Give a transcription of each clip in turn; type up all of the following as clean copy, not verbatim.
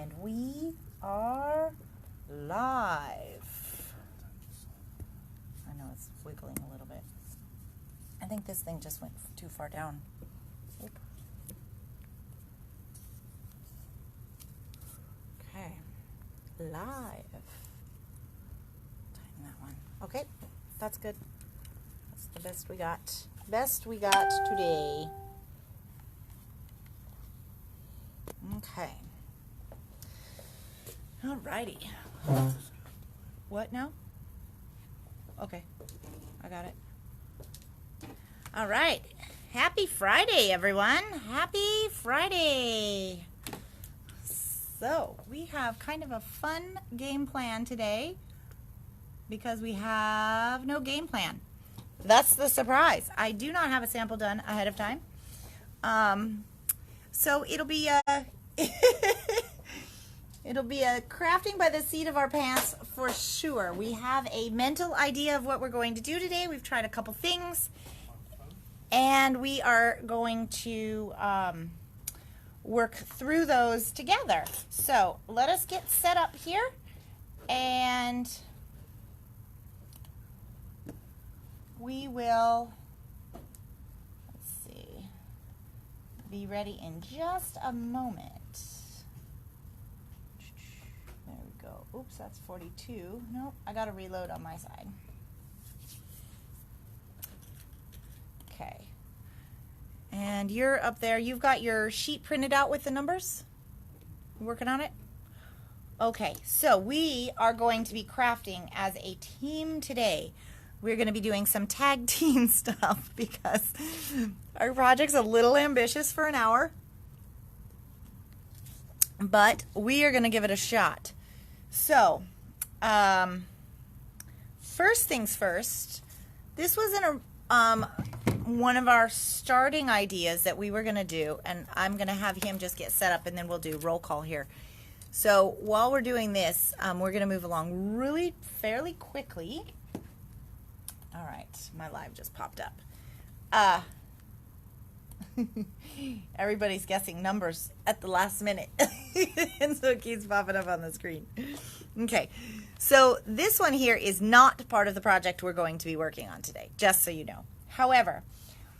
And we are live. I know it's wiggling a little bit. I think this thing just went too far down. Oop. Okay, live. Tighten that one. Okay, that's good. That's the best we got. Best we got today. Okay. Alrighty. What now? Okay, I got it. All right. Happy Friday, everyone. Happy Friday. So, we have kind of a fun game plan today because we have no game plan. That's the surprise. I do not have a sample done ahead of time. So, it'll be it'll be a crafting by the seat of our pants for sure. We have a mental idea of what we're going to do today. We've tried a couple things. And we are going to work through those together. So let us get set up here and we will, let's see, be ready in just a moment. There we go. Oops, that's 42. Nope, I got to reload on my side. Okay, and you're up there. You've got your sheet printed out with the numbers? You working on it? Okay, so we are going to be crafting as a team today. We're going to be doing some tag team stuff because our project's a little ambitious for an hour, but we are going to give it a shot. So, first things first, this was one of our starting ideas that we were going to do, and I'm going to have him just get set up and then we'll do roll call here. So while we're doing this, we're going to move along really fairly quickly. All right, my live just popped up. Everybody's guessing numbers at the last minute and so it keeps popping up on the screen. Okay, so this one here is not part of the project we're going to be working on today, just so you know. However,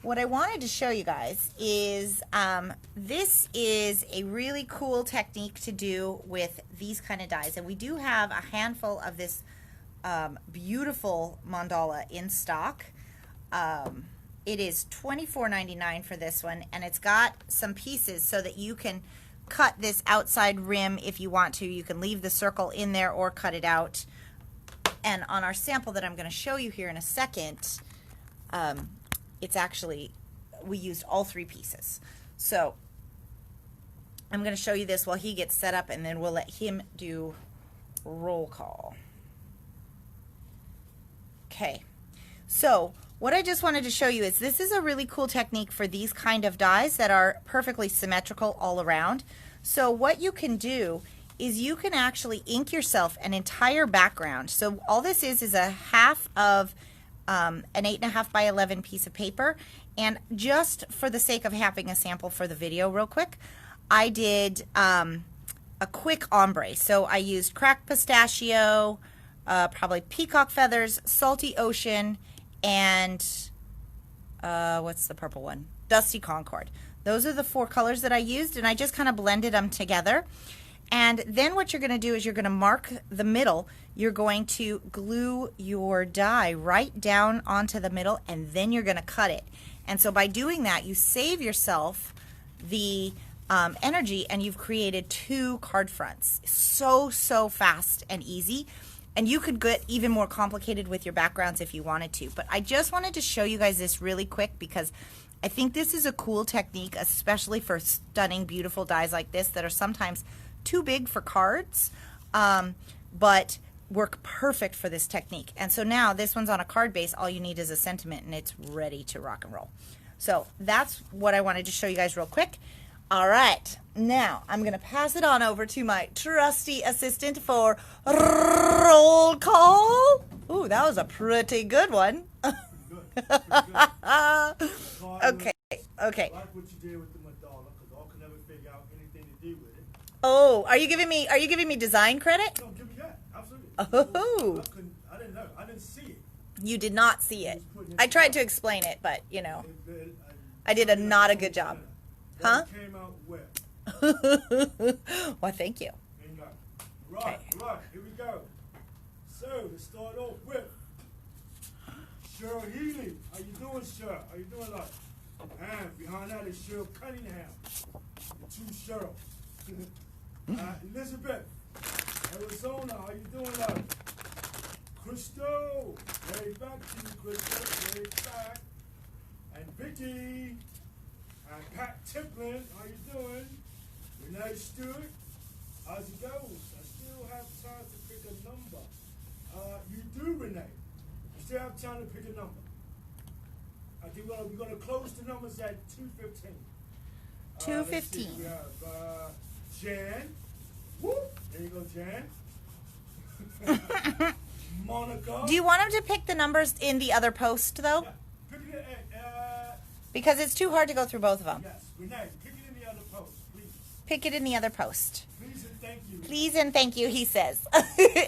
what I wanted to show you guys is this is a really cool technique to do with these kind of dies. And we do have a handful of this beautiful mandala in stock. It is $24.99 for this one, and it's got some pieces so that you can cut this outside rim if you want to. You can leave the circle in there or cut it out. And on our sample that I'm going to show you here in a second, it's actually, we used all three pieces. So I'm going to show you this while he gets set up, and then we'll let him do roll call. Okay, so what I just wanted to show you is this is a really cool technique for these kind of dies that are perfectly symmetrical all around. So what you can do is you can actually ink yourself an entire background. So all this is a half of an 8.5 by 11 piece of paper, and just for the sake of having a sample for the video real quick, I did a quick ombre. So I used cracked pistachio, probably peacock feathers, salty ocean, and what's the purple one? Dusty Concord. Those are the four colors that I used, and I just kind of blended them together. And then what you're going to do is you're going to mark the middle. You're going to glue your die right down onto the middle, and then you're going to cut it. And so by doing that, you save yourself the energy, and you've created two card fronts. So fast and easy. And you could get even more complicated with your backgrounds if you wanted to. But I just wanted to show you guys this really quick because I think this is a cool technique, especially for stunning, beautiful dies like this that are sometimes too big for cards, but work perfect for this technique. And so now this one's on a card base. All you need is a sentiment, and it's ready to rock and roll. So that's what I wanted to show you guys real quick. All right, now I'm going to pass it on over to my trusty assistant for roll call. Ooh, that was a pretty good one. Okay. I like what you did with the mandala, because I could never figure out anything to do with it. Oh, are you giving me design credit? No, give me that. Absolutely. Oh. I didn't know. I didn't see it. You did not see it. I tried to explain it, but you know, I did not a good job. Huh? It came out wet. Well, thank you. Right, right, here we go. So, let's start off with Cheryl Healy. How you doing, Cheryl? How you doing, love? And behind that is Cheryl Cunningham. The two Cheryl. Elizabeth, Arizona. How you doing, love? Crystal. Way back to you, Crystal. Way back. And Vicky. And Pat Tiplin. How you doing? Renee Stewart. How's it going? I still have time to pick a number. You do, Renee. You still have time to pick a number. I think we're going to close the numbers at 2:15. 2:15. We have Jan. Whoop. There you go, Jan. Monica. Do you want him to pick the numbers in the other post, though? Yeah. Pick it Because it's too hard to go through both of them. yes, Renee, pick it in the other post, please. Pick it in the other post. Please and thank you. Please and thank you, he says,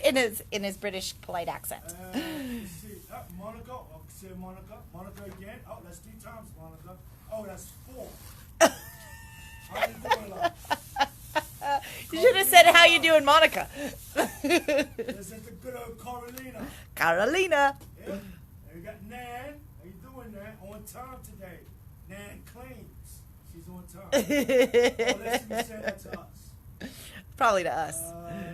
in his British polite accent. Let's see. Monica. Oh, say Monica. Monica again. Oh, that's 3 times, Monica. Oh, that's 4. How you doing, love? You should have said, "How you doing, Monica?" This is the good old Carolina. Carolina. Yeah. And we got Nan. How you doing, Nan? On time today. Nan claims she's on time. Oh, let's see, say that to us. Probably to us.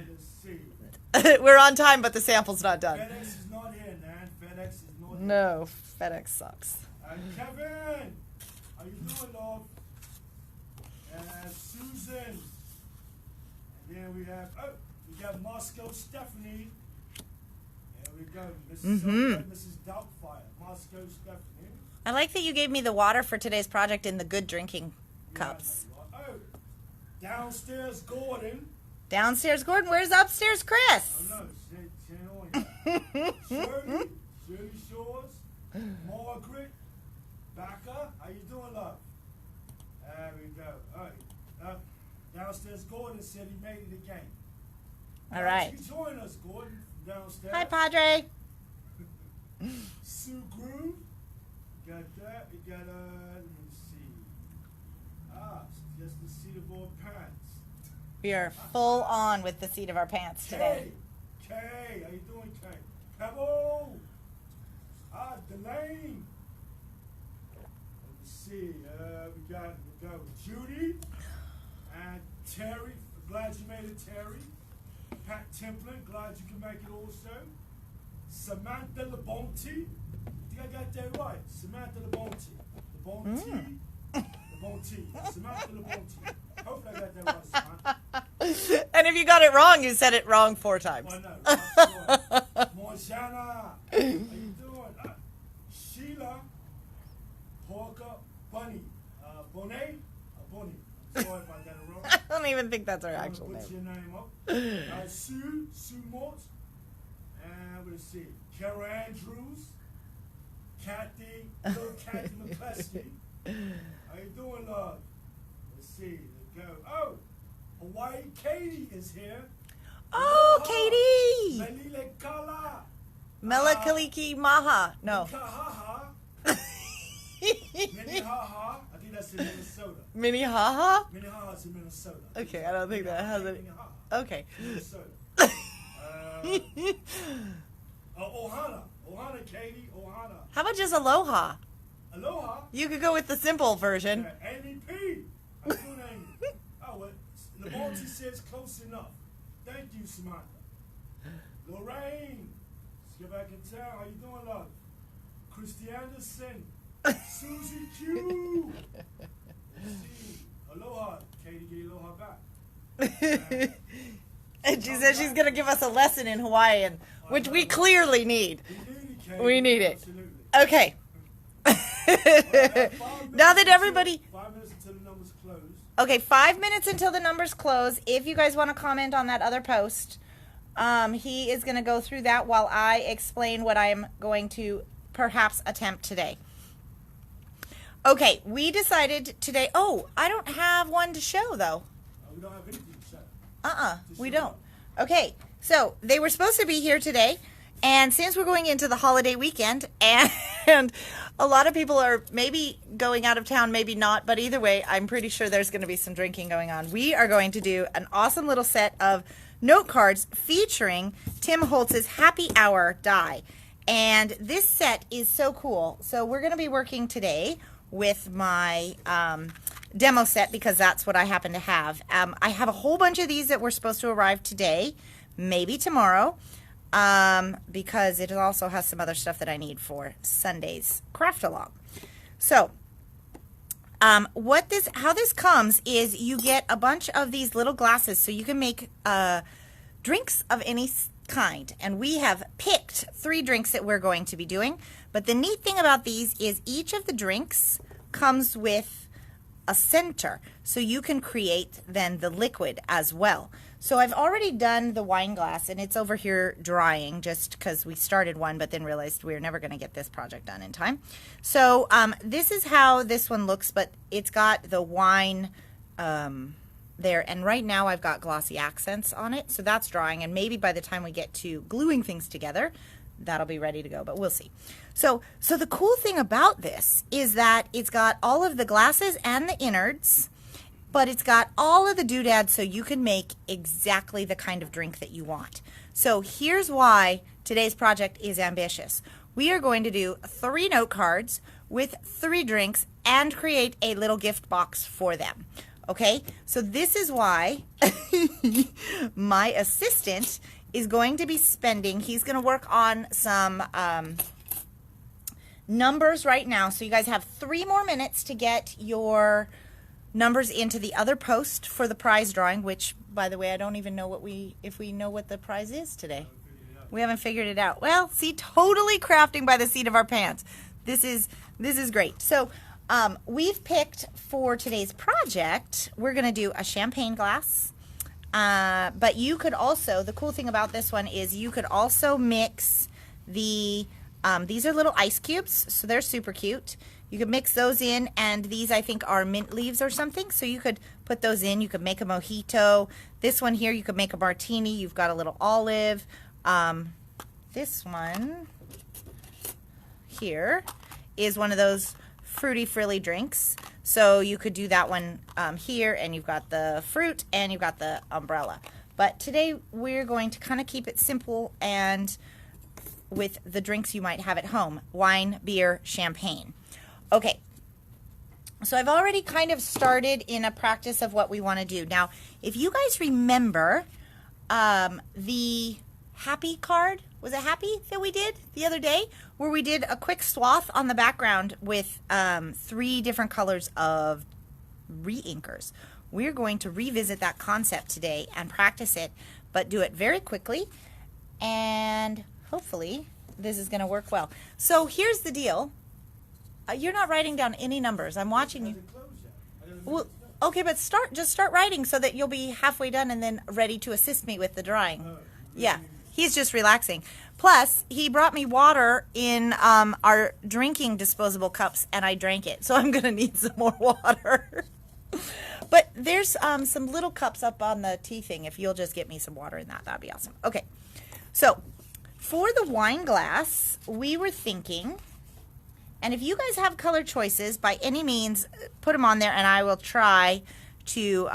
Let's see. We're on time, but the sample's not done. FedEx is not here, Nan. FedEx is not here. No, FedEx sucks. Kevin, how you doing, love? And Susan. And then we got Moscow Stephanie. There we go. Mrs. Doubtfire. Moscow Stephanie. I like that you gave me the water for today's project in the good drinking cups. Oh, downstairs Gordon. Downstairs Gordon. Where's upstairs Chris? Oh no, she ain't on yet. Shirley Shores. Margaret. Backer. How you doing, love? There we go. All right. Downstairs Gordon said he made it again. All right. You can join us, Gordon, downstairs. Hi, Padre. Sue Groove. Got that. We got, let me see. Just the seat of our pants. We are full on with the seat of our pants today. Kay, how you doing, Kay? Pebble. Delane. Let's see. We got Judy and Terry. Glad you made it, Terry. Pat Templin. Glad you can make it also. Samantha LeBonte. I think I got that right. Samantha LeBonte. LeBonte. LeBonte. Samantha LeBonte. Hopefully I got that right, Samantha. And if you got it wrong, you said it wrong 4 times. Oh, no. Morjana. How you doing? Sheila. Porker. Bunny. Bonet. Bonnie. Sorry if I got it wrong. I don't even think that's our actual Put name. your name up. Sue Mort. And let's see. Kara Andrews. Kathy. Little Kathy McCluskey. How you doing, love? Let's see. Let's go. Oh, Hawaii Katie is here. Oh, Katie! Melile Kala. Melakaliki Maha. No. Kahaha. Minnehaha. I think that's in Minnesota. Minnehaha? Minnehaha's in Minnesota. Okay, I don't think that has it. Okay. Minnesota. Ohana. Ohana, Katie. Ohana. How about just Aloha? Aloha. You could go with the simple version. Amy P. How you doing, Amy? Oh, well, LeBonte says close enough. Thank you, Samantha. Lorraine. Let's get back in town. How you doing, love? Christy Anderson. Susie Q. Let's see. Aloha. Katie, get your aloha back. And she says she's going to give us a lesson in Hawaiian, which we clearly need. We need it. Absolutely. Okay. Now that everybody... 5 minutes until the numbers close. Okay, 5 minutes until the numbers close. If you guys want to comment on that other post, he is going to go through that while I explain what I'm going to perhaps attempt today. Okay, we decided today... Oh, I don't have one to show, though. We don't have anything to show. We don't. Okay, so they were supposed to be here today, and since we're going into the holiday weekend, and a lot of people are maybe going out of town, maybe not, but either way, I'm pretty sure there's going to be some drinking going on. We are going to do an awesome little set of note cards featuring Tim Holtz's Happy Hour die. And this set is so cool. So we're going to be working today with my demo set because that's what I happen to have. I have a whole bunch of these that were supposed to arrive today, maybe tomorrow, because it also has some other stuff that I need for Sunday's craft along. So how this comes is you get a bunch of these little glasses so you can make drinks of any kind, and we have picked 3 drinks that we're going to be doing. But the neat thing about these is each of the drinks comes with a center, so you can create then the liquid as well. So I've already done the wine glass, and it's over here drying just because we started one but then realized we were never going to get this project done in time. So this is how this one looks, but it's got the wine there, and right now I've got glossy accents on it, so that's drying, and maybe by the time we get to gluing things together, that'll be ready to go, but we'll see. So the cool thing about this is that it's got all of the glasses and the innards, but it's got all of the doodads so you can make exactly the kind of drink that you want. So here's why today's project is ambitious. We are going to do 3 note cards with 3 drinks and create a little gift box for them. Okay, so this is why my assistant is going to be spending, he's going to work on some numbers right now. So you guys have 3 more minutes to get your numbers into the other post for the prize drawing, which, by the way, I don't even know if we know what the prize is today. We haven't figured it out. Well, see, totally crafting by the seat of our pants. This is great. So we've picked for today's project, we're going to do a champagne glass. But you could also, the cool thing about this one is you could also mix these are little ice cubes, so they're super cute. You could mix those in, and these I think are mint leaves or something, so you could put those in. You could make a mojito. This one here, you could make a martini. You've got a little olive. This one here is one of those fruity frilly drinks, so you could do that one here, and you've got the fruit and you've got the umbrella. But today we're going to kind of keep it simple and with the drinks you might have at home: wine, beer, champagne. Okay, so I've already kind of started in a practice of what we want to do. Now, if you guys remember the happy card, was it happy that we did the other day, where we did a quick swath on the background with 3 different colors of re-inkers? We're going to revisit that concept today and practice it, but do it very quickly, and hopefully this is going to work well. So here's the deal. You're not writing down any numbers. I'm watching you. Well, okay, but just start writing so that you'll be halfway done and then ready to assist me with the drawing. Yeah. He's just relaxing. Plus, he brought me water in our drinking disposable cups, and I drank it. So I'm going to need some more water. But there's some little cups up on the tea thing. If you'll just get me some water in that, that'd be awesome. Okay. So for the wine glass, we were thinking, and if you guys have color choices, by any means, put them on there, and I will try to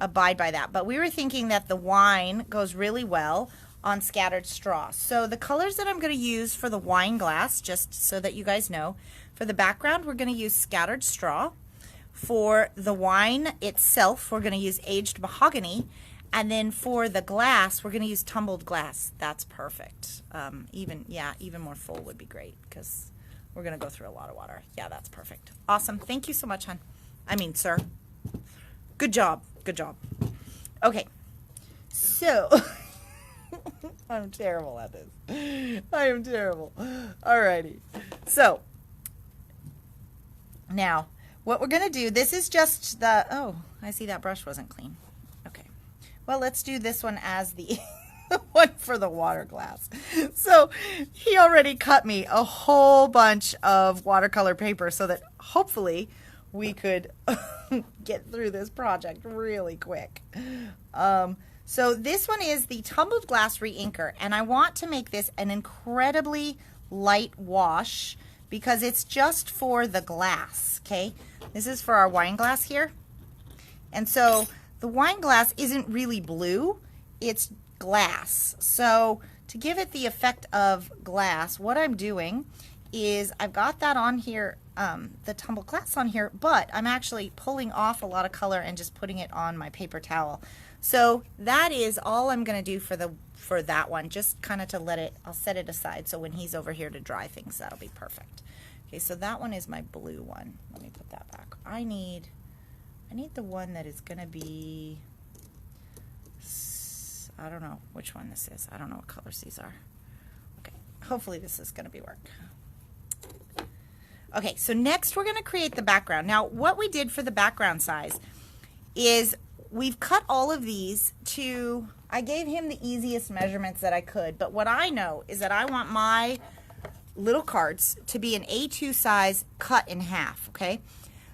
abide by that. But we were thinking that the wine goes really well on scattered straw. So the colors that I'm going to use for the wine glass, just so that you guys know, for the background, we're going to use scattered straw. For the wine itself, we're going to use aged mahogany. And then for the glass, we're going to use tumbled glass. That's perfect. Even more full would be great, because we're going to go through a lot of water. Yeah, that's perfect. Awesome. Thank you so much, hon. I mean, sir. Good job. Good job. Okay. So, I'm terrible at this. I am terrible. Alrighty. So, now, what we're going to do, this is just the, oh, I see that brush wasn't clean. Okay. Well, let's do this one as the one for the water glass. So he already cut me a whole bunch of watercolor paper so that hopefully we could get through this project really quick. So this one is the Tumbled Glass Reinker, and I want to make this an incredibly light wash because it's just for the glass, okay? This is for our wine glass here. And so the wine glass isn't really blue, it's glass. So to give it the effect of glass, what I'm doing is I've got that on here, the tumbled glass on here, but I'm actually pulling off a lot of color and just putting it on my paper towel. So that is all I'm going to do for that one, just kind of to let it, I'll set it aside so when he's over here to dry things, that'll be perfect. Okay, so that one is my blue one. Let me put that back. I need the one that is going to be, I don't know which one this is. I don't know what colors these are. Okay, hopefully this is going to be work. Okay, so next we're going to create the background. Now, what we did for the background size is we've cut all of these to, I gave him the easiest measurements that I could, but what I know is that I want my little cards to be an A2 size cut in half, okay?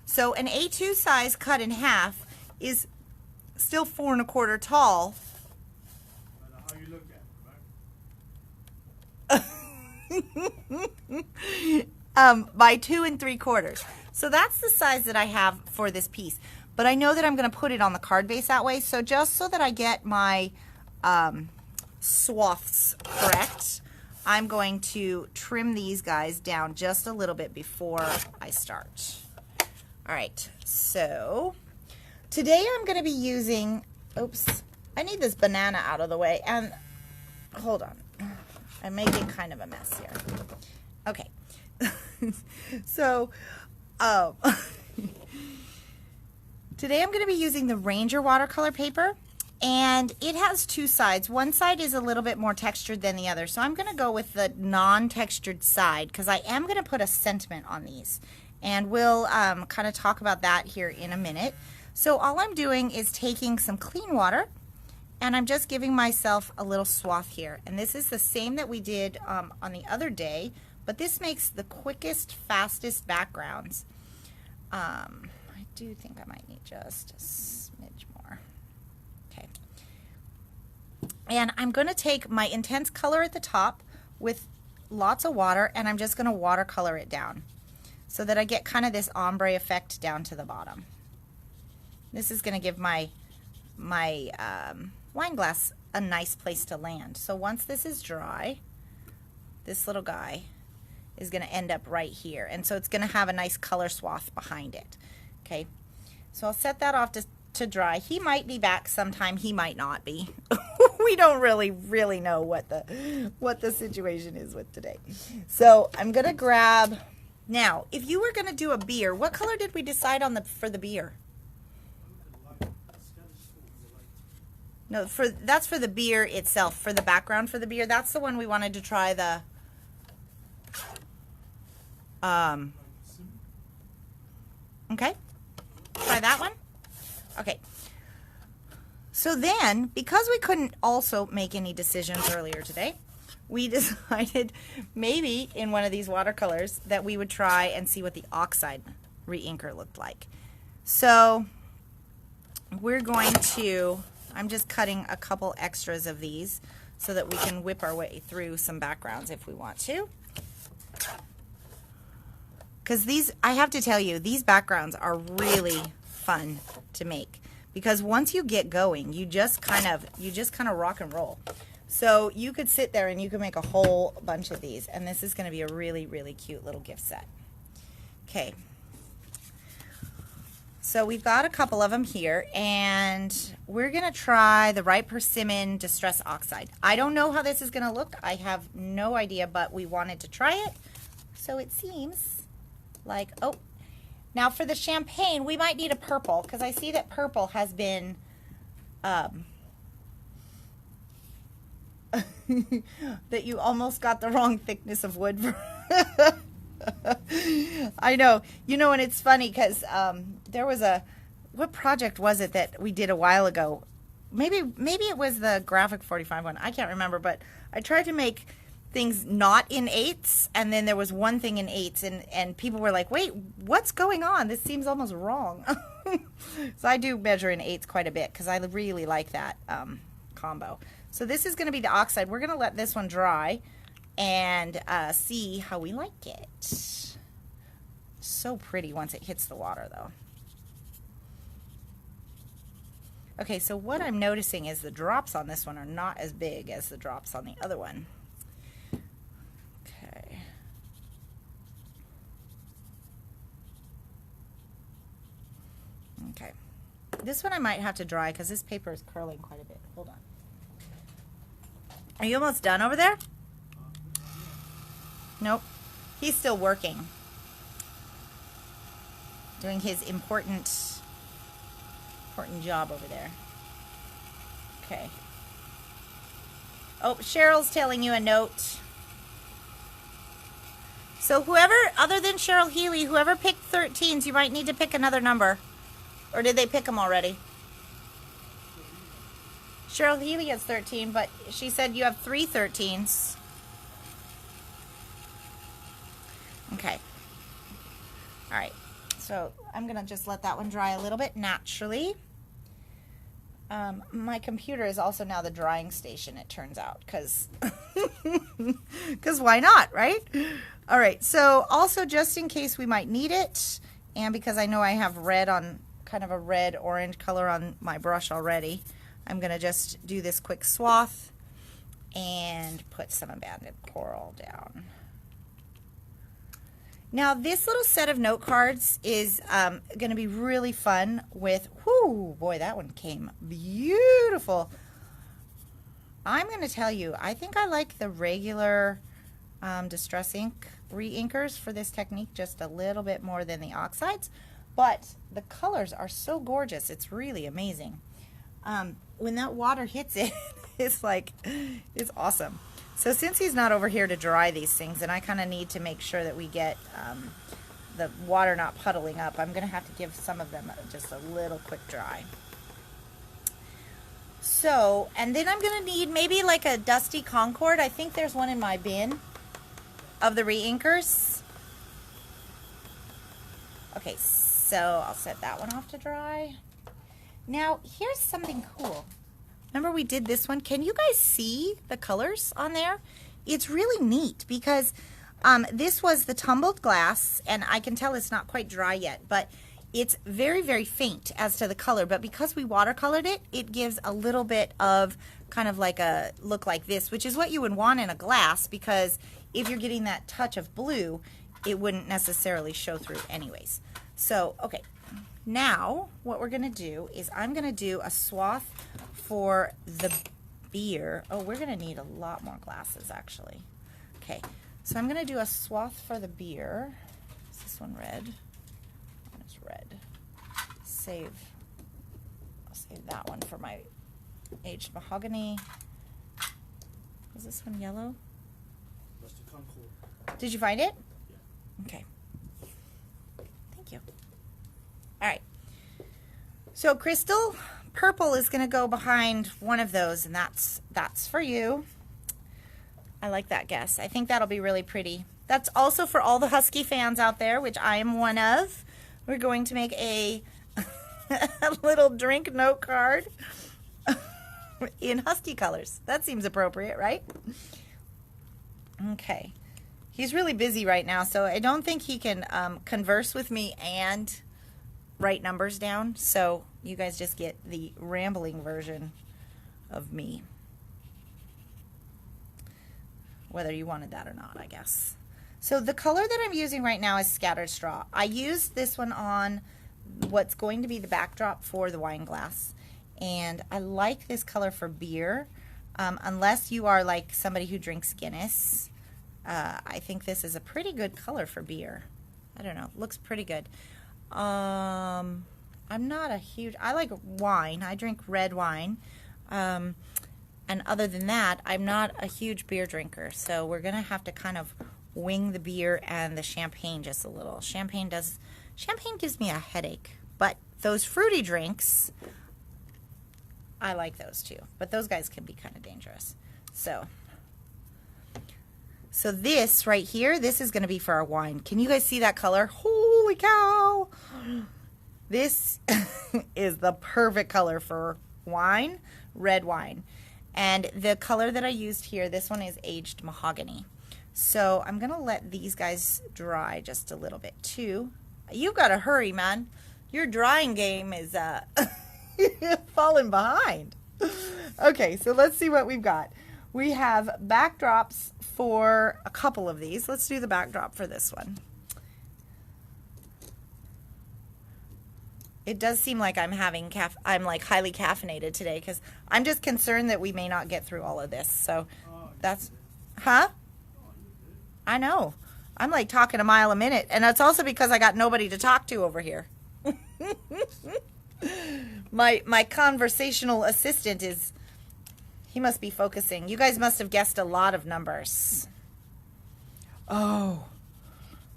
So an A2 size cut in half is still 4 1/4 tall. How you look at it, right? By 2 3/4. So that's the size that I have for this piece. But I know that I'm going to put it on the card base that way. So just so that I get my swaths correct, I'm going to trim these guys down just a little bit before I start. All right, so today I'm going to be using, oops, I need this banana out of the way. And hold on, I'm making kind of a mess here. Okay, so today I'm going to be using the Ranger watercolor paper, and it has two sides. One side is a little bit more textured than the other, so I'm going to go with the non-textured side because I am going to put a sentiment on these, and we'll kind of talk about that here in a minute. So all I'm doing is taking some clean water, and I'm just giving myself a little swath here, and this is the same that we did on the other day, but this makes the quickest, fastest backgrounds. I do think I might need just a smidge more. Okay. And I'm going to take my intense color at the top with lots of water, and I'm just going to watercolor it down so that I get kind of this ombre effect down to the bottom. This is going to give my wine glass a nice place to land. So once this is dry, this little guy is going to end up right here. And so it's going to have a nice color swath behind it. Okay, so I'll set that off to dry. He might be back sometime. He might not be. We don't really know what the situation is with today. So I'm going to grab, now, if you were going to do a beer, what color did we decide on for the beer? No, that's for the beer itself, for the background for the beer. That's the one we wanted to try the okay. Try that one? Okay. So then, because we couldn't also make any decisions earlier today, we decided maybe in one of these watercolors that we would try and see what the oxide reinker looked like. So we're going to, I'm just cutting a couple extras of these so that we can whip our way through some backgrounds if we want to. Because these, I have to tell you, these backgrounds are really fun to make. Because once you get going, you just kind of rock and roll. So you could sit there and you could make a whole bunch of these. And this is going to be a really, really cute little gift set. Okay. So we've got a couple of them here. And we're going to try the Right Persimmon Distress Oxide. I don't know how this is going to look. I have no idea, but we wanted to try it. So it seems like, oh, now for the champagne, we might need a purple because I see that purple has been, that you almost got the wrong thickness of wood. I know, and it's funny because there was what project was it that we did a while ago? Maybe it was the Graphic 45 one. I can't remember, but I tried to make things not in 8s, and then there was one thing in 8s, and people were like, wait, what's going on? This seems almost wrong. So I do measure in 8s quite a bit because I really like that combo. So this is going to be the oxide. We're going to let this one dry and see how we like it. So pretty once it hits the water, though. Okay, so what I'm noticing is the drops on this one are not as big as the drops on the other one. Okay. Okay. This one I might have to dry because this paper is curling quite a bit. Hold on. Are you almost done over there? Nope. He's still working. Doing his important job over there. Okay. Oh, Cheryl's telling you a note. So whoever, other than Cheryl Healy, whoever picked 13s, you might need to pick another number. Or did they pick them already? Cheryl Healy has 13, but she said you have 3 13s. Okay. All right. So I'm going to just let that one dry a little bit naturally. My computer is also now the drying station, it turns out, because why not, right? All right, so also just in case we might need it, and because I know I have red on, kind of a red-orange color on my brush already, I'm going to just do this quick swath and put some abandoned coral down. Now, this little set of note cards is going to be really fun with, whoo, boy, that one came beautiful. I'm going to tell you, I think I like the regular Distress Ink re-inkers for this technique just a little bit more than the oxides, but the colors are so gorgeous. It's really amazing. When that water hits it, it's like, it's awesome. So since he's not over here to dry these things, and I kind of need to make sure that we get the water not puddling up, I'm going to have to give some of them just a little quick dry. So, and then I'm going to need maybe like a dusty Concord. I think there's one in my bin of the re-inkers. Okay, so I'll set that one off to dry. Now, here's something cool. Remember we did this one? Can you guys see the colors on there? It's really neat because this was the tumbled glass, and I can tell it's not quite dry yet, but it's very, very faint as to the color. But because we watercolored it, it gives a little bit of kind of like a look like this, which is what you would want in a glass, because if you're getting that touch of blue, it wouldn't necessarily show through anyways. So, okay. Now, what we're going to do is I'm going to do a swath for the beer. Oh, we're going to need a lot more glasses, actually. Okay, so I'm going to do a swath for the beer. Is this one red? One is red. I'll save that one for my aged mahogany. Is this one yellow? That's the Concord. Did you find it? Yeah. Okay. Thank you. All right, so Crystal, purple is going to go behind one of those, and that's for you. I like that guess. I think that'll be really pretty. That's also for all the Husky fans out there, which I am one of. We're going to make a little drink note card in Husky colors. That seems appropriate, right? Okay. He's really busy right now, so I don't think he can converse with me and write numbers down, so you guys just get the rambling version of me, whether you wanted that or not, I guess. So the color that I'm using right now is Scattered Straw. I used this one on what's going to be the backdrop for the wine glass, and I like this color for beer, unless you are like somebody who drinks Guinness. I think this is a pretty good color for beer. I don't know, it looks pretty good. I'm not a huge, I like wine. I drink red wine. And other than that, I'm not a huge beer drinker. So we're going to have to kind of wing the beer and the champagne just a little. Champagne gives me a headache. But those fruity drinks, I like those too. But those guys can be kind of dangerous. So, So this right here, this is going to be for our wine. Can you guys see that color? Holy cow! This is the perfect color for wine, red wine. And the color that I used here, this one is aged mahogany. So I'm going to let these guys dry just a little bit too. You've got to hurry, man. Your drying game is falling behind. Okay, so let's see what we've got. We have backdrops for a couple of these. Let's do the backdrop for this one. It does seem like I'm like highly caffeinated today because I'm just concerned that we may not get through all of this. So that's, huh? I know. I'm like talking a mile a minute, and it's also because I got nobody to talk to over here. My conversational assistant is, he must be focusing. You guys must have guessed a lot of numbers. Oh,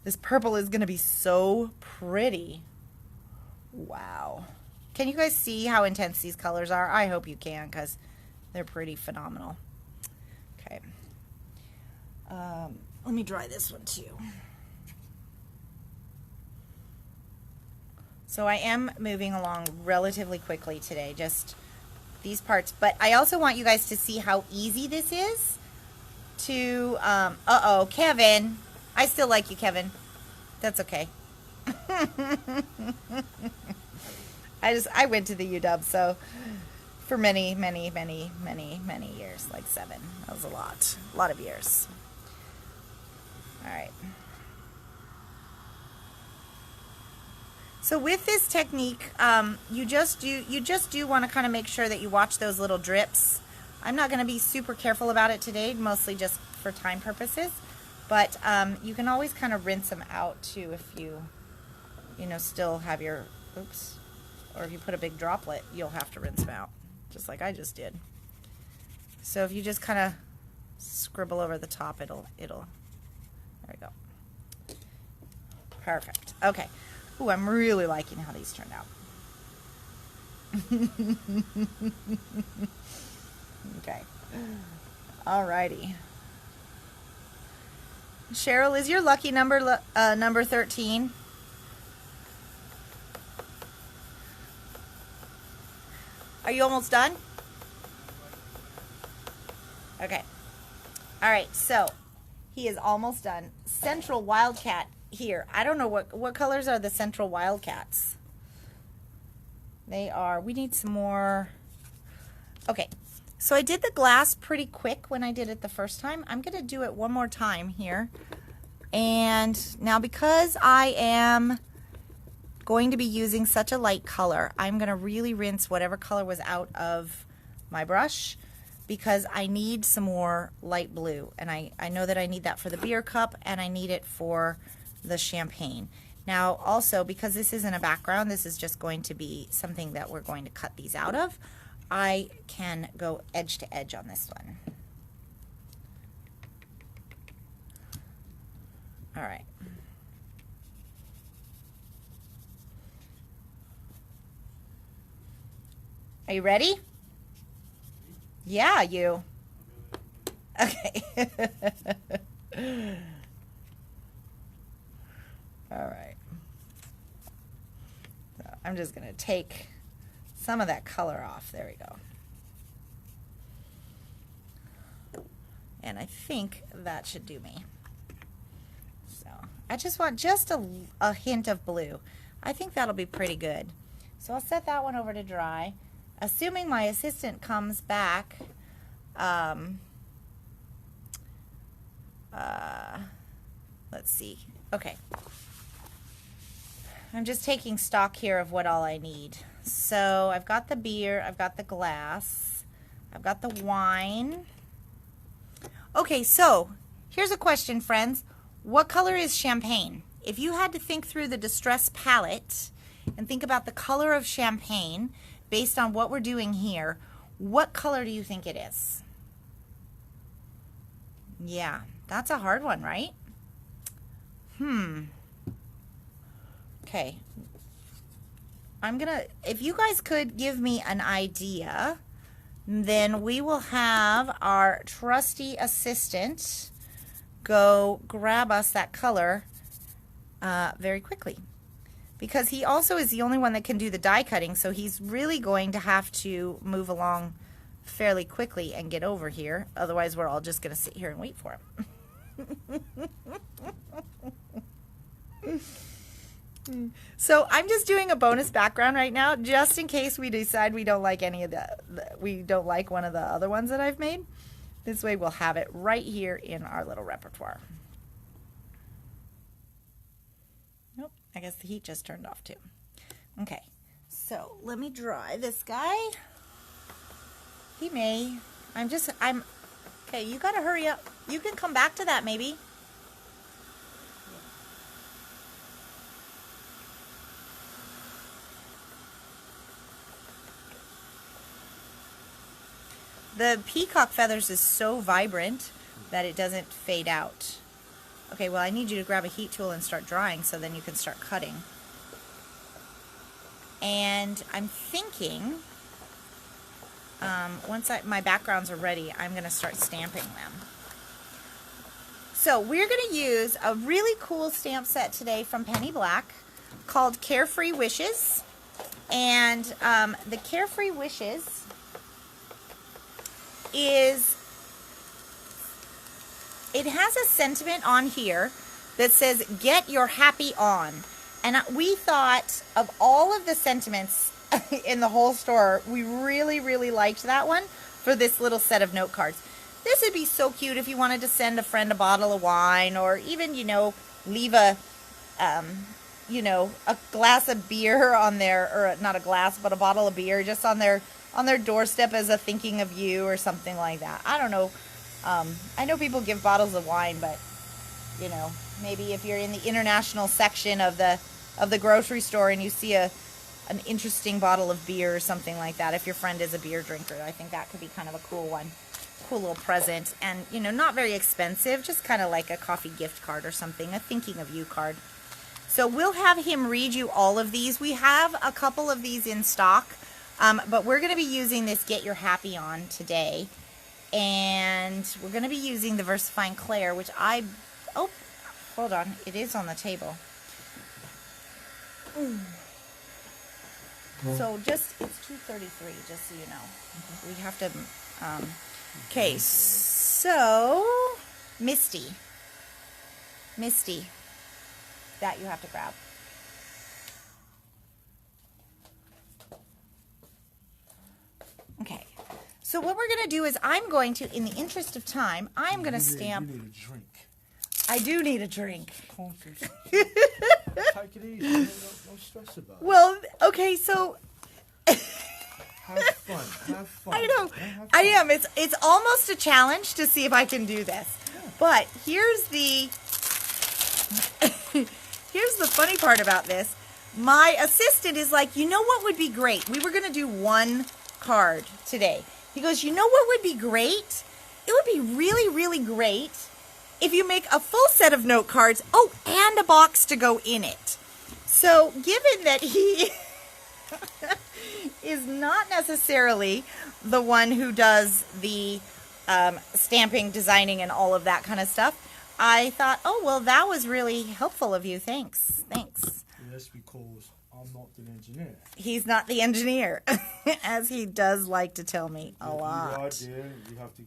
this purple is going to be so pretty. Wow. Can you guys see how intense these colors are? I hope you can because they're pretty phenomenal. Okay. Let me dry this one too. So I am moving along relatively quickly today, just these parts. But I also want you guys to see how easy this is to, uh-oh, Kevin. I still like you, Kevin. That's okay. I went to the UW, so for many years, like 7. That was a lot of years. All right. So with this technique, you just do want to kind of make sure that you watch those little drips. I'm not going to be super careful about it today, mostly just for time purposes. But you can always kind of rinse them out too if you still have your, oops, or if you put a big droplet, you'll have to rinse them out, just like I just did. So if you just kind of scribble over the top, it'll, there we go. Perfect. Okay. Ooh, I'm really liking how these turned out. Okay. Alrighty. Cheryl, is your lucky number number 13? Are you almost done? Okay. All right, so he is almost done. Central Wildcat here. I don't know what colors are the Central Wildcats. They are, we need some more. Okay, so I did the glass pretty quick when I did it the first time. I'm going to do it one more time here. And now because I am going to be using such a light color, I'm going to really rinse whatever color was out of my brush because I need some more light blue. And I know that I need that for the beer cup and I need it for the champagne. Now also, because this isn't a background, this is just going to be something that we're going to cut these out of, I can go edge to edge on this one. All right. Are you ready? Yeah, you. Okay. All right. So I'm just going to take some of that color off. There we go. And I think that should do me. So I just want just a hint of blue. I think that'll be pretty good. So I'll set that one over to dry. Assuming my assistant comes back, let's see. Okay. I'm just taking stock here of what all I need. So I've got the beer, I've got the glass, I've got the wine. Okay, so here's a question, friends. What color is champagne? If you had to think through the Distress palette and think about the color of champagne based on what we're doing here, what color do you think it is? Yeah, that's a hard one, right? Okay. If you guys could give me an idea, then we will have our trusty assistant go grab us that color very quickly. Because he also is the only one that can do the die cutting, so he's really going to have to move along fairly quickly and get over here. Otherwise, we're all just going to sit here and wait for him. So I'm just doing a bonus background right now, just in case we decide we don't like any of we don't like one of the other ones that I've made. This way we'll have it right here in our little repertoire. Nope, I guess the heat just turned off too. Okay, so let me dry this guy. Okay, you gotta hurry up. You can come back to that maybe. The peacock feathers is so vibrant that it doesn't fade out. Okay, well I need you to grab a heat tool and start drying so then you can start cutting. And I'm thinking, once my backgrounds are ready, I'm going to start stamping them. So we're going to use a really cool stamp set today from Penny Black called Carefree Wishes. And the Carefree Wishes it has a sentiment on here that says, get your happy on. And we thought of all of the sentiments in the whole store, we really, really liked that one for this little set of note cards. This would be so cute if you wanted to send a friend a bottle of wine, or even, you know, leave a glass of beer on their, or not a glass, but a bottle of beer just on their doorstep as a thinking of you or something like that. I don't know. I know people give bottles of wine, but you know, maybe if you're in the international section of the grocery store and you see an interesting bottle of beer or something like that, if your friend is a beer drinker, I think that could be kind of a cool one. Cool little present, and you know, not very expensive, just kind of like a coffee gift card or something, a thinking of you card. So we'll have him read you all of these. We have a couple of these in stock. But we're going to be using this Get Your Happy On today. And we're going to be using the Versifying Claire, which oh, hold on. It is on the table. So it's 2:33, just so you know. We have to, okay, so, Misty, that you have to grab. Okay, so what we're going to do is I'm going to, in the interest of time, I'm going to stamp. You need a drink. I do need a drink. Take it easy. No stress about it. Well, okay, so. Have fun. I know. I am. It's almost a challenge to see if I can do this. Yeah. But here's the funny part about this. My assistant is like, you know what would be great? We were going to do one card today. He goes, you know what would be great? It would be really, really great if you make a full set of note cards, and a box to go in it. So given that he is not necessarily the one who does the stamping, designing, and all of that kind of stuff, I thought, oh, well, that was really helpful of you. Thanks. Yes, because I'm not the engineer. He's not the engineer, as he does like to tell me a lot. You are there. You have to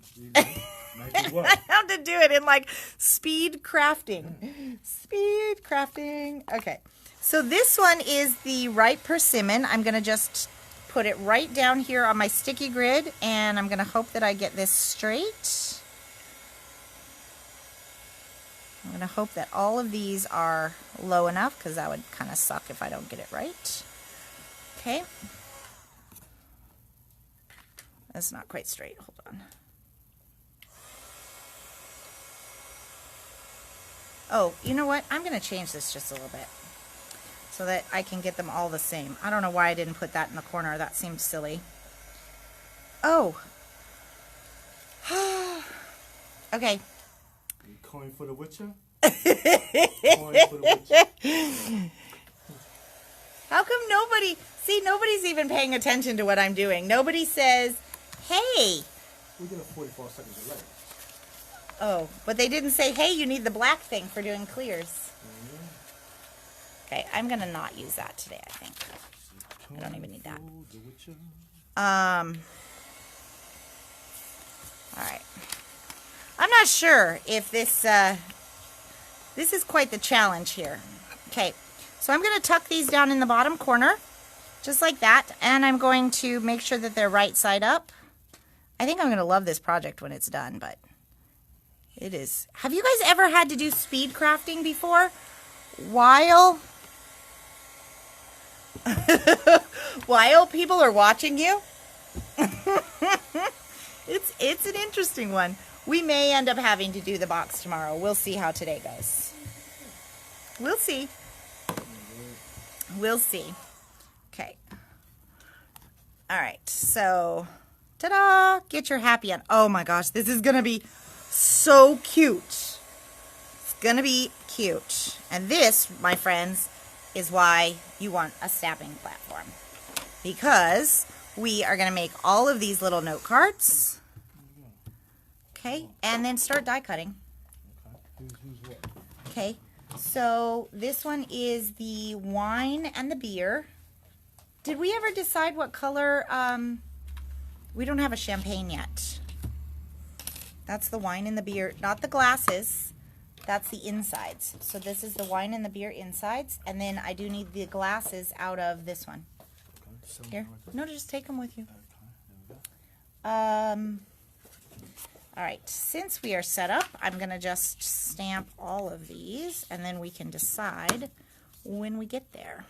make it work. I have to do it in like speed crafting. Speed crafting. Okay. So this one is the Ripe Persimmon. I'm going to just put it right down here on my sticky grid, and I'm going to hope that I get this straight. I'm going to hope that all of these are low enough, because that would kind of suck if I don't get it right. Okay. That's not quite straight. Hold on. Oh, you know what? I'm going to change this just a little bit so that I can get them all the same. I don't know why I didn't put that in the corner. That seems silly. Oh. Okay. You coin for the Witcher? Coin for the Witcher. How come nobody's even paying attention to what I'm doing? Nobody says, hey. We get a 44 second delay. Oh, but they didn't say, hey, you need the black thing for doing clears. Okay, I'm going to not use that today, I think. I don't even need that. All right. I'm not sure if this is quite the challenge here. Okay, so I'm going to tuck these down in the bottom corner, just like that, and I'm going to make sure that they're right side up. I think I'm going to love this project when it's done, but it is. Have you guys ever had to do speed crafting before? While people are watching you? It's an interesting one. We may end up having to do the box tomorrow. We'll see how today goes. We'll see. We'll see. Okay. All right. So, ta-da! Get your happy on. Oh my gosh, this is going to be so cute. It's going to be cute. And this, my friends, is why you want a stamping platform. Because we are going to make all of these little note cards. Okay, and then start die cutting. Okay, so this one is the wine and the beer. Did we ever decide what color? We don't have a champagne yet. That's the wine and the beer, not the glasses. That's the insides. So this is the wine and the beer insides, and then I do need the glasses out of this one. Here, no, just take them with you. All right, since we are set up, I'm going to just stamp all of these, and then we can decide when we get there.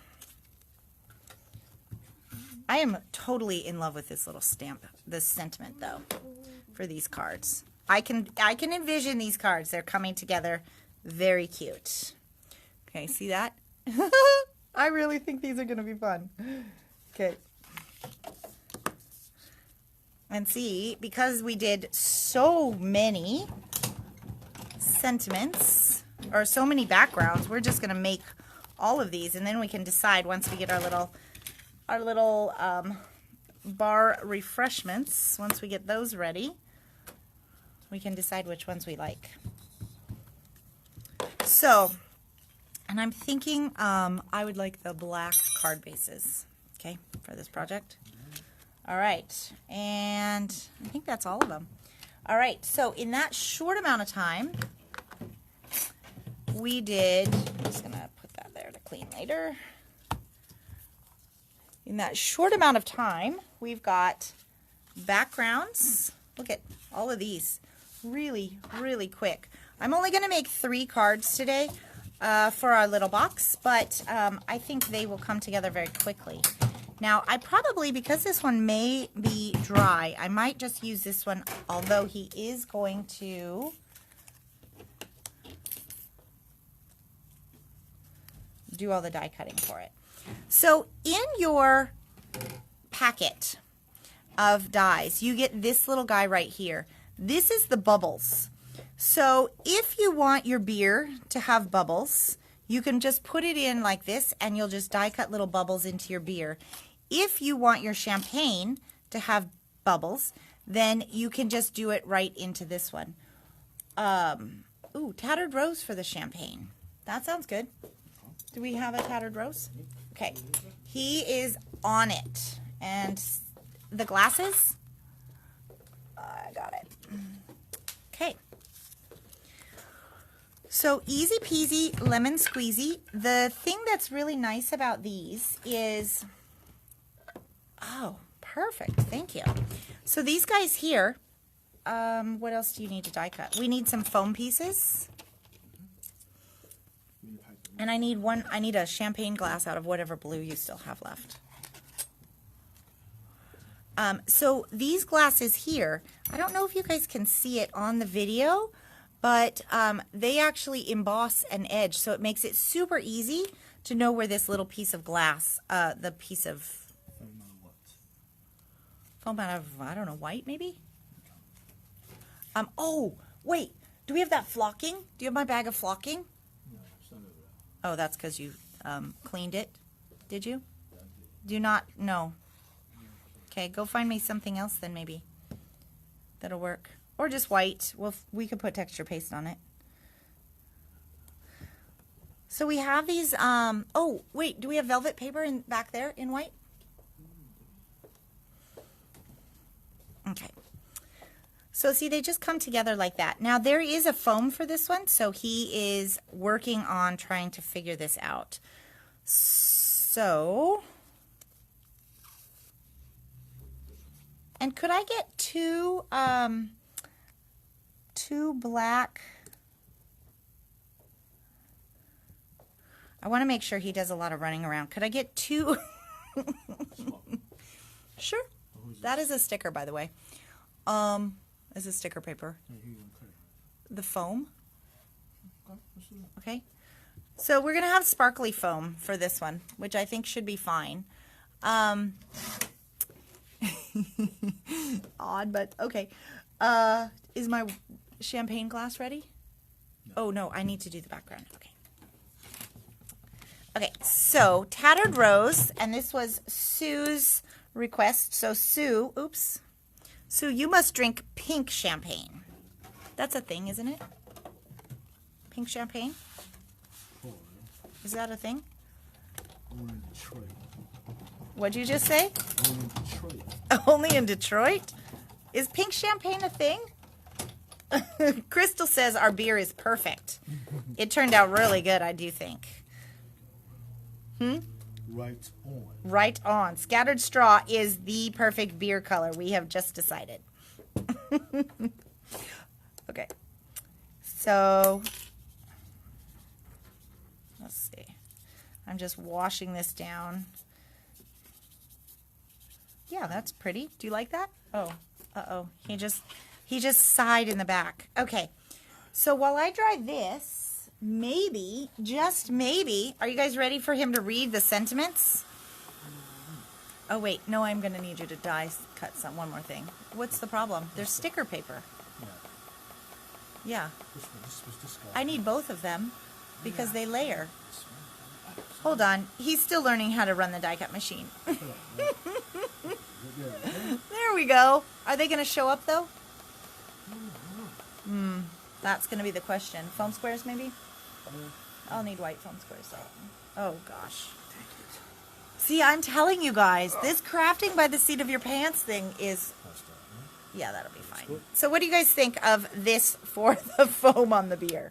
I am totally in love with this little stamp, this sentiment, though, for these cards. I can envision these cards. They're coming together very cute. Okay, see that? I really think these are going to be fun. Okay. And see, because we did so many sentiments, or so many backgrounds, we're just going to make all of these, and then we can decide once we get our little bar refreshments, once we get those ready, we can decide which ones we like. So, and I'm thinking I would like the black card bases, okay, for this project. All right, and I think that's all of them. All right, so in that short amount of time, we did, I'm just going to put that there to clean later. In that short amount of time, we've got backgrounds. Look at all of these. Really, really quick. I'm only going to make 3 cards today for our little box, but I think they will come together very quickly. Now, I probably, because this one may be dry, I might just use this one, although he is going to do all the die cutting for it. So, in your packet of dies, you get this little guy right here. This is the bubbles. So, if you want your beer to have bubbles, you can just put it in like this, and you'll just die cut little bubbles into your beer. If you want your champagne to have bubbles, then you can just do it right into this one. Ooh, tattered rose for the champagne. That sounds good. Do we have a tattered rose? Okay. He is on it. And the glasses? I got it. Okay. So easy peasy, lemon squeezy. The thing that's really nice about these is... Oh, perfect. Thank you. So these guys here, what else do you need to die cut? We need some foam pieces. And I need a champagne glass out of whatever blue you still have left. So these glasses here, I don't know if you guys can see it on the video, but they actually emboss an edge, so it makes it super easy to know where this little piece of glass, the piece of foam out of, I don't know, white maybe? Oh, wait, do we have that flocking? Do you have my bag of flocking? No, it's not over there. Oh, that's because you cleaned it. Did you? Do not, no. Okay, go find me something else then maybe. That'll work. or just white. Well, we could put texture paste on it. So we have these, oh, wait, do we have velvet paper in back there in white? Okay. So see, they just come together like that. Now there is a foam for this one, so he is working on trying to figure this out. So, and could I get two black? I want to make sure he does a lot of running around. Could I get two? Sure. That is a sticker, by the way. Is a sticker paper. The foam. Okay. So we're going to have sparkly foam for this one, which I think should be fine. Odd, but okay. Is my champagne glass ready? No. Oh, no, I need to do the background. Okay. Okay, so Tattered Rose, and this was Sue's request. So Sue, oops. Sue, you must drink pink champagne. That's a thing, isn't it? Pink champagne? Is that a thing? Only in Detroit. What'd you just say? Only in Detroit. Only in Detroit? Is pink champagne a thing? Crystal says our beer is perfect. It turned out really good, I do think. Right on. Right on. Scattered Straw is the perfect beer color. We have just decided. Okay. So, let's see. I'm just washing this down. Yeah, that's pretty. Do you like that? Oh, uh-oh. He just sighed in the back. Okay. So while I dry this, maybe, just maybe, are you guys ready for him to read the sentiments? Oh, wait. No, I'm going to need you to cut one more thing. What's the problem? There's sticker paper. Yeah. I need both of them because they layer. Hold on. He's still learning how to run the die cut machine. There we go. Are they going to show up, though? That's going to be the question. Foam squares, maybe? I'll need white foam squares, though. Oh, gosh. See, I'm telling you guys, this crafting by the seat of your pants thing is... Yeah, that'll be fine. So what do you guys think of this for the foam on the beer?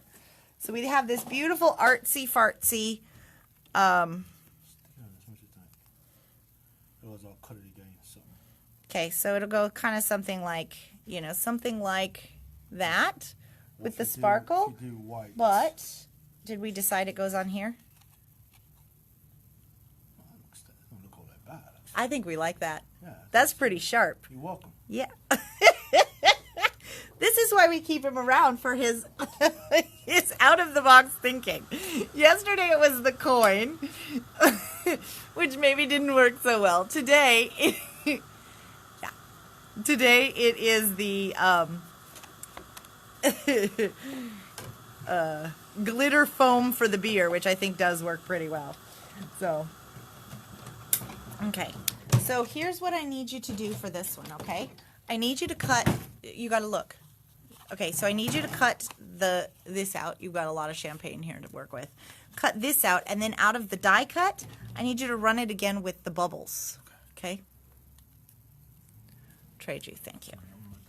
So we have this beautiful artsy-fartsy... Okay, so it'll go kind of something like, something like that with the sparkle. But did we decide it goes on here? I think we like that. Yeah, that's pretty sharp. You're welcome. Yeah. This is why we keep him around for his out-of-the-box thinking. Yesterday it was the coin, which maybe didn't work so well. Today it is the glitter foam for the beer, which I think does work pretty well. So, okay. So here's what I need you to do for this one, okay? I need you to cut, you got to look. Okay, so I need you to cut this out. You've got a lot of champagne here to work with. Cut this out, and then out of the die cut, I need you to run it again with the bubbles. Okay? Trade you, thank you.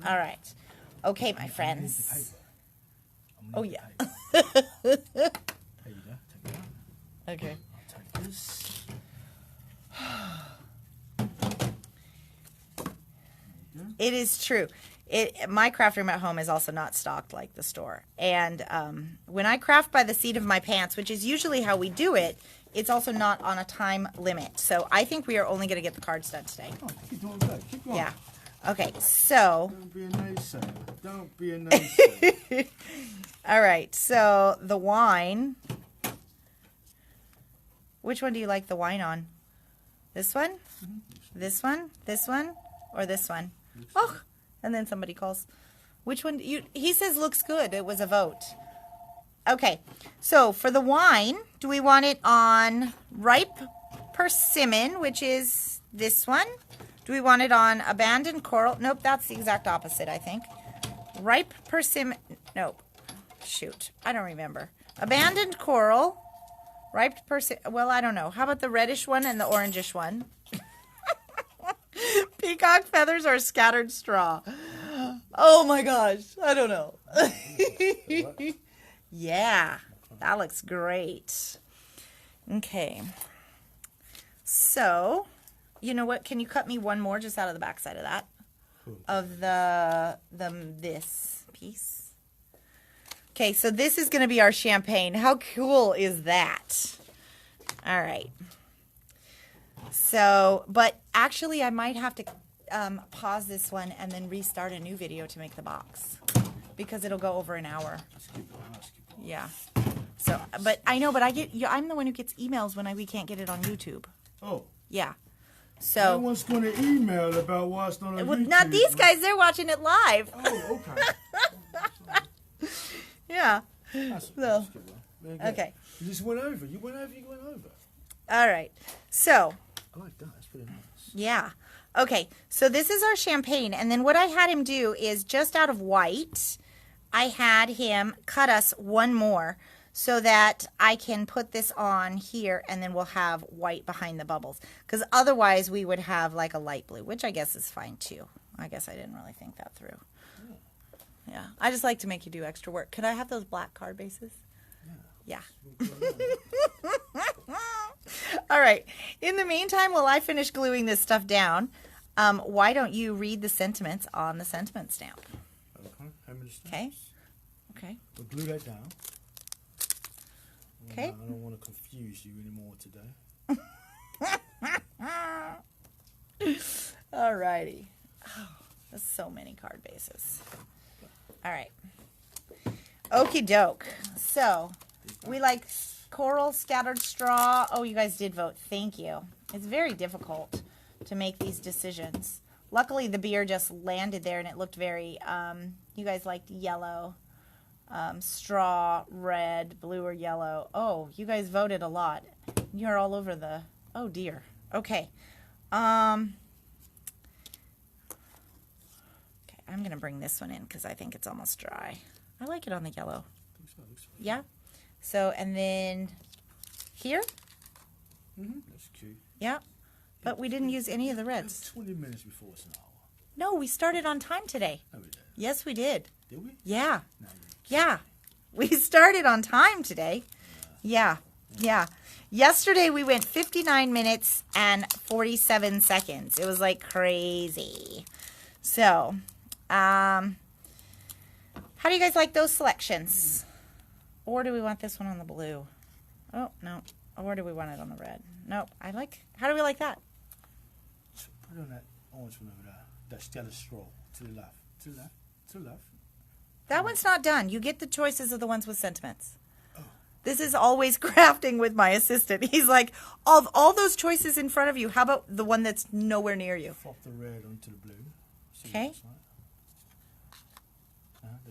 All right. Okay, my friends. Oh, yeah. Okay. It is true. My craft room at home is also not stocked like the store. And when I craft by the seat of my pants, which is usually how we do it, it's also not on a time limit. So I think we are only going to get the cards done today. Oh, keep doing good. Keep going. Yeah. Okay, so. Don't be a naysayer. Don't be a naysayer. All right, so the wine. Which one do you like the wine on? This one? This one? This one? Or this one? Oh, and then somebody calls. Which one? He says looks good. It was a vote. Okay, so for the wine, do we want it on ripe persimmon, which is this one? Do we want it on abandoned coral? Nope, that's the exact opposite, I think. ripe persimmon. No, shoot. I don't remember. Abandoned coral. Ripe persimmon. Well, I don't know. How about the reddish one and the orangish one? Peacock feathers or scattered straw? Oh my gosh. I don't know. Yeah, that looks great. Okay. So, you know what? Can you cut me one more just out of the back side of that? Of this piece. Okay, so this is going to be our champagne. How cool is that? All right. So, but actually I might have to pause this one and then restart a new video to make the box because it'll go over an hour. Yeah. So, but I know, but I'm the one who gets emails when we can't get it on YouTube. Oh. Yeah. So. No one's going to email about what's on YouTube. Well, not these guys. They're watching it live. Oh, okay. Yeah. So. Okay. You just went over. You went over. All right. So. I like that. That's pretty nice. Yeah. Okay. So this is our champagne. And then what I had him do is just out of white, I had him cut us one more so that I can put this on here and then we'll have white behind the bubbles. Because otherwise we would have like a light blue, which I guess is fine too. I guess I didn't really think that through. Yeah. I just like to make you do extra work. Could I have those black card bases? Yeah. All right. In the meantime, while I finish gluing this stuff down, why don't you read the sentiments on the sentiment stamp? Okay. How many stamps? Okay. Okay. We'll glue that down. Okay. I don't want to confuse you anymore today. All righty. Oh, there's so many card bases. All right. Okie doke. So, we like coral, scattered straw. Oh, you guys did vote. Thank you. It's very difficult to make these decisions. Luckily, the beer just landed there and it looked very, you guys liked yellow, straw, red, blue, or yellow. Oh, you guys voted a lot. You're all over the, oh dear. Okay. Okay, I'm going to bring this one in because I think it's almost dry. I like it on the yellow. Yeah. So, and then here. That's cute. Yeah. But we didn't use any of the reds. 20 minutes before it's an hour. No, we started on time today. No, we did. Yes, we did. Did we? Yeah. No, Yeah. We started on time today. Yeah. Yeah. Yesterday we went 59 minutes and 47 seconds. It was like crazy. So, how do you guys like those selections? Or do we want this one on the blue? Oh, no. Or do we want it on the red? Nope. How do we like that? Put on that orange one over there. That scattered straw. To the left. To the left. To the left. That one's not done. You get the choices of the ones with sentiments. Oh. This is always crafting with my assistant. He's like, of all those choices in front of you, how about the one that's nowhere near you? Flop the red onto the blue. Okay.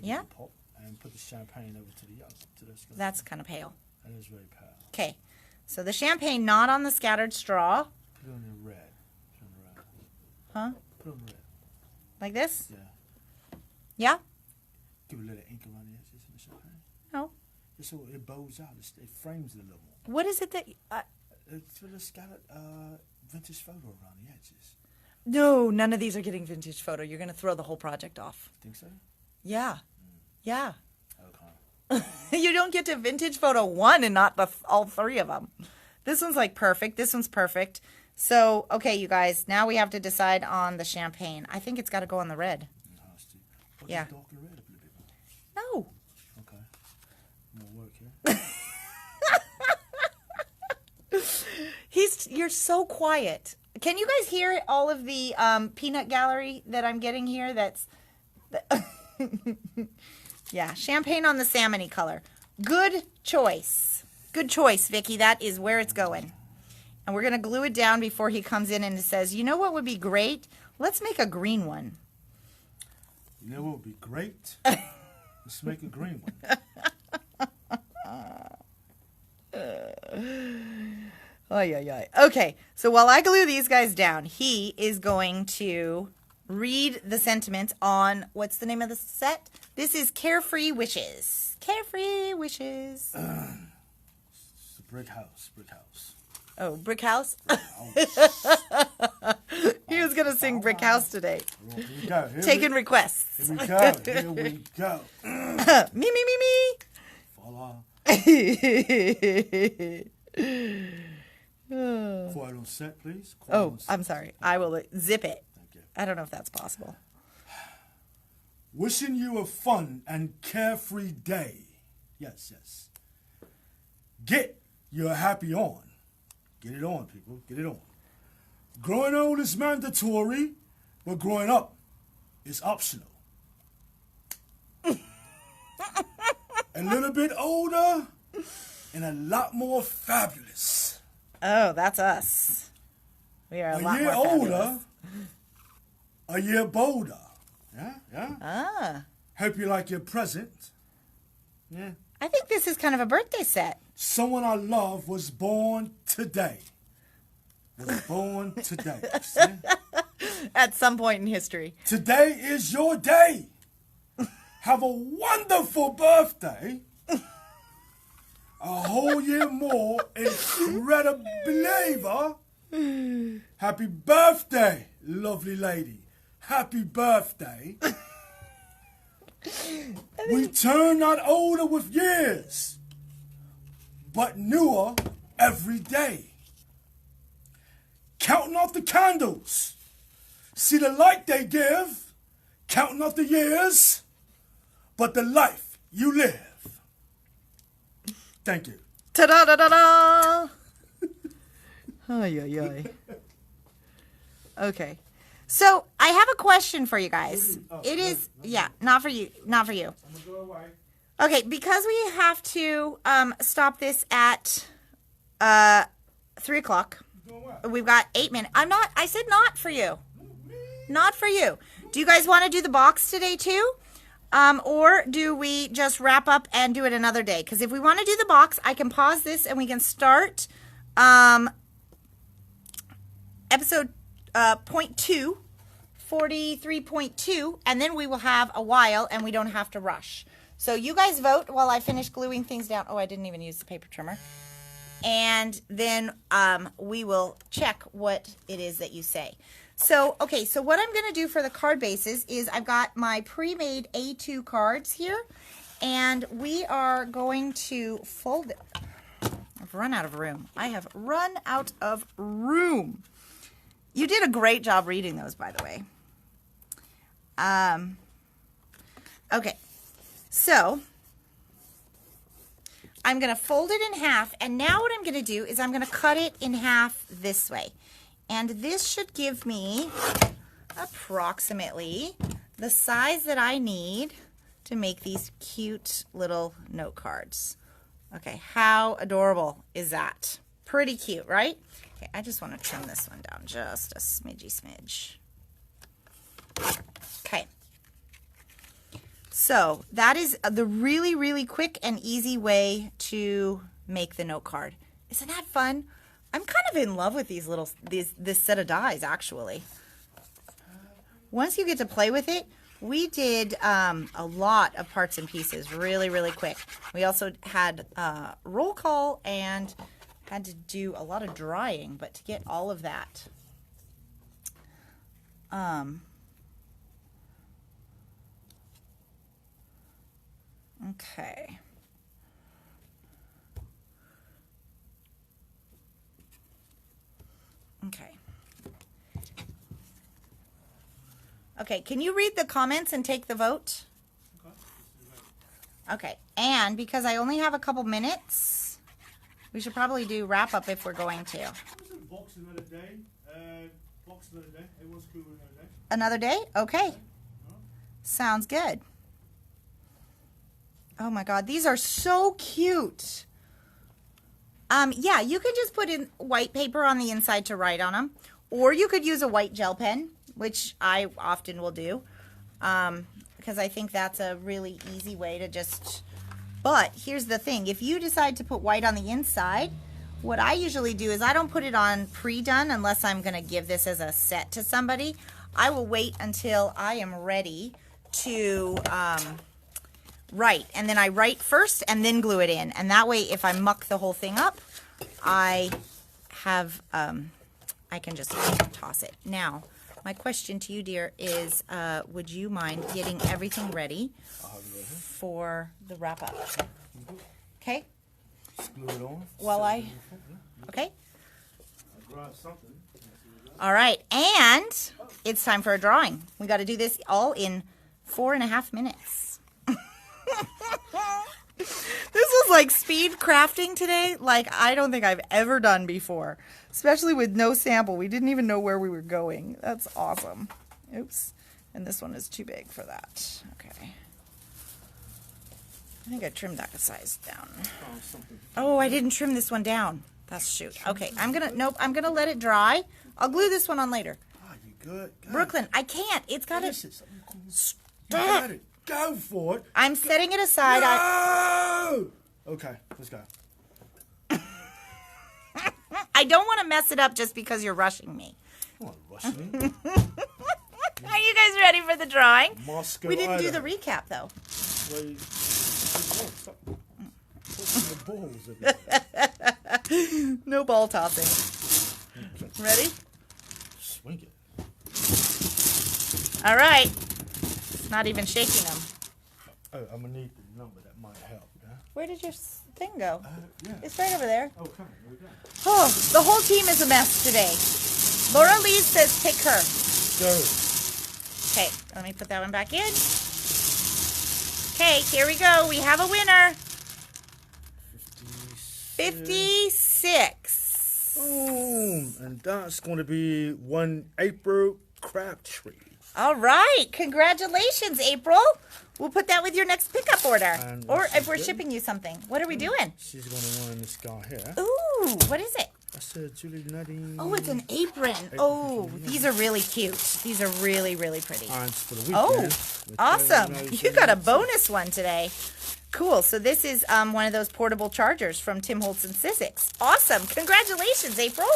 Yeah. Pop and put the champagne over to the yellow. That's kind of pale. That is very pale. Okay. So the champagne not on the scattered straw. Put it on the red. Put it on the red. Huh? Put it on the red. Like this? Yeah. Yeah? Give it a little ink around the edges of the champagne. No. Just so it bows out. It frames it a little more. What is it that... It's for the scattered vintage photo around the edges. No, none of these are getting vintage photo. You're going to throw the whole project off. Think so? Yeah. Yeah. Okay. You don't get to vintage photo one and not all three of them. This one's like perfect. This one's perfect. So, okay, you guys, now we have to decide on the champagne. I think it's got to go on the red. Yeah. Darken the red up a little bit more. No. Okay. More work here. You're so quiet. Can you guys hear all of the peanut gallery that I'm getting here? Yeah, champagne on the salmon-y color. Good choice. Good choice, Vicky. That is where it's going. And we're going to glue it down before he comes in and says, you know what would be great? Let's make a green one. You know what would be great? Let's make a green one. Okay, so while I glue these guys down, he is going to read the sentiments on, what's the name of the set? This is Carefree Wishes. Carefree Wishes. It's a brick house. Oh, Brick House? He was going to sing Brick House today. Here we go. Taking requests. Here we go. Me. Voila. Quiet on set, please. I'm sorry. I will zip it. Thank you. I don't know if that's possible. Wishing you a fun and carefree day. Yes. Get your happy on. Get it on, people. Get it on. Growing old is mandatory, but growing up is optional. A little bit older and a lot more fabulous. Oh, that's us. We are a lot year more older, fabulous. a year bolder. Yeah. Ah. Hope you like your present. Yeah. I think this is kind of a birthday set. Someone I love was born today. See? At some point in history. Today is your day. Have a wonderful birthday. A whole year more. Incredible believer. Happy birthday, lovely lady. Happy birthday. We turn not older with years, but newer every day. Counting off the candles. See the light they give. Counting off the years, but the life you live. Thank you. Ta-da-da-da-da! Ay. Okay. So, I have a question for you guys. It is, not for you. I'm going to go away. Okay, because we have to stop this at 3 o'clock. We've got 8 minutes. I said not for you. Not for you. Do you guys want to do the box today too? Or do we just wrap up and do it another day? Because if we want to do the box, I can pause this and we can start episode point 2, 43.2, and then we will have a while and we don't have to rush. So you guys vote while I finish gluing things down. Oh, I didn't even use the paper trimmer. And then we will check what it is that you say. So, okay, so what I'm going to do for the card bases is I've got my pre-made A2 cards here, and we are going to fold it. I've run out of room. I have run out of room. You did a great job reading those, by the way. Okay, so I'm going to fold it in half, and now what I'm going to do is I'm going to cut it in half this way. And this should give me approximately the size that I need to make these cute little note cards. Okay, how adorable is that? Pretty cute, right? Okay, I just want to trim this one down just a smidge. Okay. So that is the really, really quick and easy way to make the note card. Isn't that fun? I'm kind of in love with this set of dies, actually. Once you get to play with it, we did a lot of parts and pieces really, really quick. We also had roll call and had to do a lot of drying, but to get all of that. Okay. Okay, can you read the comments and take the vote? Okay, and because I only have a couple minutes, we should probably do wrap up if we're going to. Box another day. Everyone's cool another day. Another day? Okay. Sounds good. Oh my God, these are so cute. Yeah, you can just put in white paper on the inside to write on them, or you could use a white gel pen, which I often will do, because I think that's a really easy way to just, but here's the thing, if you decide to put white on the inside, what I usually do is I don't put it on pre-done unless I'm going to give this as a set to somebody. I will wait until I am ready to write. And then I write first and then glue it in. And that way, if I muck the whole thing up, I have, I can just toss it. Now, my question to you, dear, is would you mind getting everything ready for the wrap-up? Okay? Glue it on. While okay? I brought something. All right, and it's time for a drawing. We got to do this all in 4.5 minutes. This was like speed crafting today, like I don't think I've ever done before, especially with no sample. We didn't even know where we were going. That's awesome. Oops, and this one is too big for that. Okay. I think I trimmed that size down. Oh, I didn't trim this one down. That's shoot. Okay, I'm gonna let it dry. I'll glue this one on later. Oh, you good? Brooklyn, I can't. It's got to. Stop it. Go for it. I'm setting it aside. No! Okay, let's go. I don't want to mess it up just because you're rushing me. I'm not rushing. Are you guys ready for the drawing? Moscow, We didn't do Idaho. the recap though. Stop the balls everywhere. No ball tossing. Ready? Swing it. All right. Not even shaking them. Oh, I'm gonna need the number. That might help. Yeah. Where did your thing go? Yeah. It's right over there. Oh, come on. Here we go. Oh, the whole team is a mess today. Laura Lee says pick her. Go. Okay, let me put that one back in. Okay, here we go. We have a winner. 56. Boom. And that's going to be one April Crabtree. All right. Congratulations, April. We'll put that with your next pickup order. And Or what's if we're this? shipping you something. What are we doing? She's going to want this guy here. Ooh, what is it? That's a Julie Nutty. Oh, it's an apron. Oh, these are really cute. These are really, really pretty. Irons for the Oh, weekend. With awesome. those You got a in. bonus one today. Cool. So this is one of those portable chargers from Tim Holtz and Sizzix. Awesome. Congratulations, April.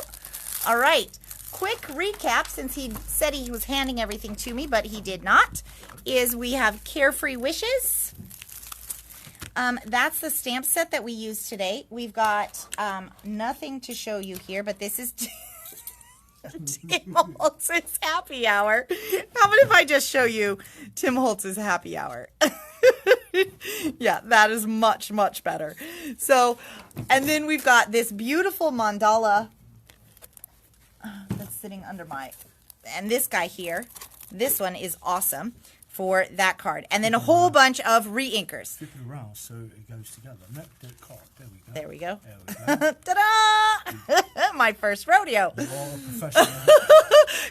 All right. Quick recap, since he said he was handing everything to me, but he did not, is we have Carefree Wishes. That's the stamp set that we used today. We've got nothing to show you here, but this is Tim Holtz's happy hour. How about if I just show you Tim Holtz's happy hour? Yeah, that is much, much better. So, and then we've got this beautiful mandala that's sitting under my, and this guy here, this one is awesome for that card. And then a whole bunch of re-inkers. Flip it around so it goes together. Nope, that card. There There we go. we go. There we go. Ta-da! My first rodeo. You're all a professional.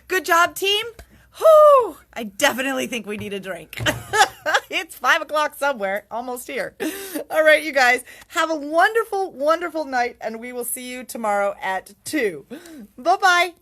Good job, team. Whew! I definitely think we need a drink. It's 5 o'clock somewhere, almost here. All right, you guys, have a wonderful, wonderful night, and we will see you tomorrow at 2. Bye-bye.